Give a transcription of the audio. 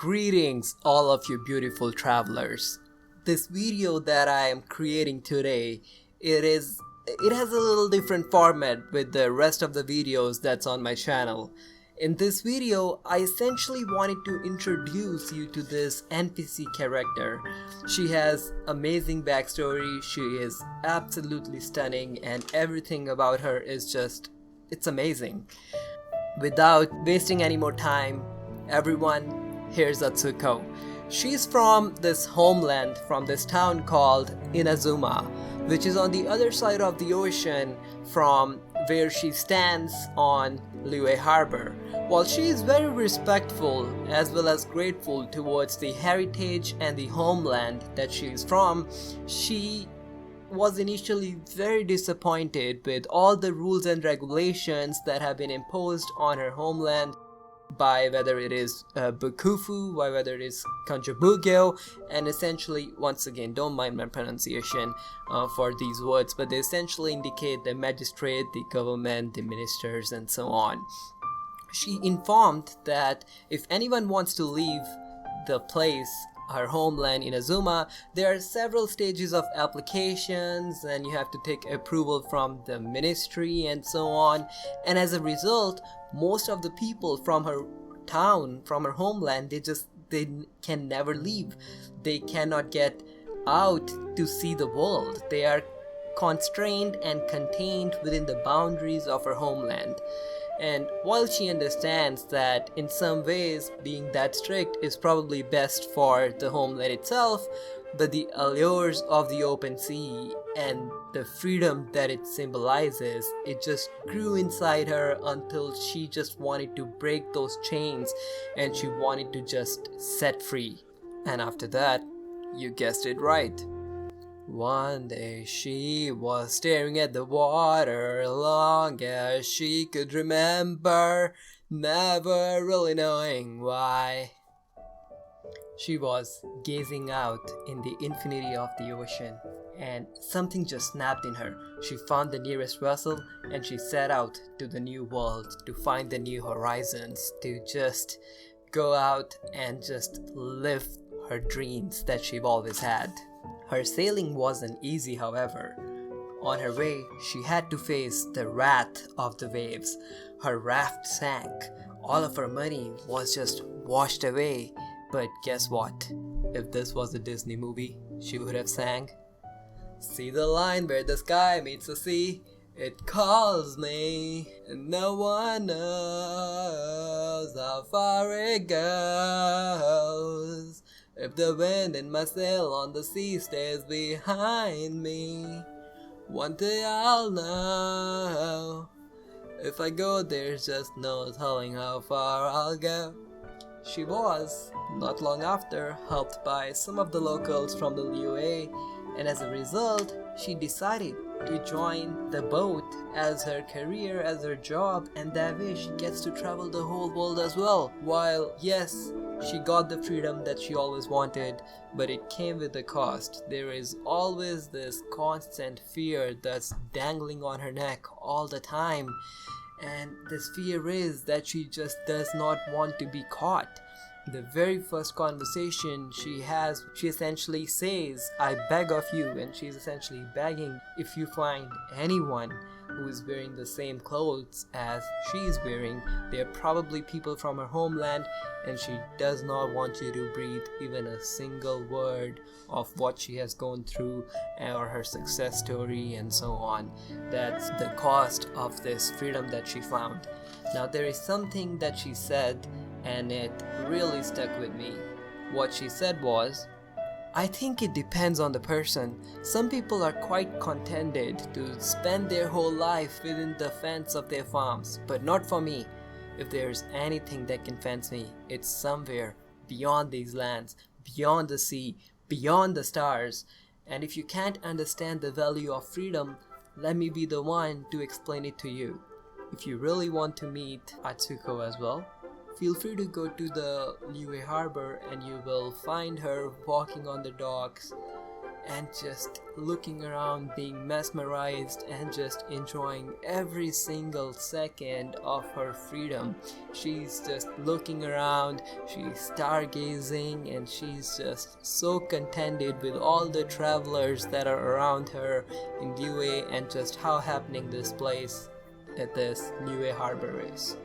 Greetings, all of you beautiful travelers. This video that I am creating today, it has a little different format with the rest of the videos that's on my channel. In this video, I essentially wanted to introduce you to this NPC character. She has amazing backstory, she is absolutely stunning, and everything about her is it's amazing. Without wasting any more time, everyone, here's Atsuko. She's from this homeland, from this town called Inazuma, which is on the other side of the ocean from where she stands on Liyue harbor. While she is very respectful as well as grateful towards the heritage and the homeland that she is from, she was initially very disappointed with all the rules and regulations that have been imposed on her homeland by whether it is Bukufu, by whether it is Kanjabugyo, and essentially, once again, don't mind my pronunciation for these words, but they essentially indicate the magistrate, the government, the ministers, and so on. She informed that if anyone wants to leave the place, her homeland in Inazuma, there are several stages of applications and you have to take approval from the ministry and so on, and as a result, most of the people from her town, from her homeland, they can never leave. They cannot get out to see the world. They are constrained and contained within the boundaries of her homeland. And while she understands that in some ways being that strict is probably best for the homeland itself, but the allures of the open sea and the freedom that it symbolizes, it just grew inside her until she just wanted to break those chains and she wanted to just set free. And after that, you guessed it right. One day she was staring at the water long as she could remember, never really knowing why. She was gazing out in the infinity of the ocean, and something just snapped in her. She found the nearest vessel and she set out to the new world, to find the new horizons, to just go out and just live her dreams that she've always had. Her sailing wasn't easy, however. On her way, she had to face the wrath of the waves. Her raft sank. All of her money was just washed away. But guess what? If this was a Disney movie, she would have sang, "See the line where the sky meets the sea. It calls me, and no one knows how far it goes. If the wind in my sail on the sea stays behind me, one day I'll know. If I go, there's just no telling how far I'll go." She was, not long after, helped by some of the locals from the Liyue, and as a result, she decided to join the boat as her career, as her job, and that way she gets to travel the whole world as well. While, yes, she got the freedom that she always wanted, but it came with a cost. There is always this constant fear that's dangling on her neck all the time. And this fear is that she just does not want to be caught. The very first conversation she has, she essentially says, "I beg of you," and she's essentially begging, if you find anyone who is wearing the same clothes as she is wearing, they are probably people from her homeland, and she does not want you to breathe even a single word of what she has gone through or her success story and so on. That's the cost of this freedom that she found. Now there is something that she said and it really stuck with me. What she said was, "I think it depends on the person. Some people are quite contented to spend their whole life within the fence of their farms, but not for me. If there's anything that can fence me, it's somewhere beyond these lands, beyond the sea, beyond the stars. And if you can't understand the value of freedom, let me be the one to explain it to you." If you really want to meet Atsuko as well, feel free to go to the Liyue harbor and you will find her walking on the docks and just looking around, being mesmerized and just enjoying every single second of her freedom. She's just looking around, she's stargazing, and she's just so contented with all the travelers that are around her in Liyue and just how happening this place at this Liyue harbor is.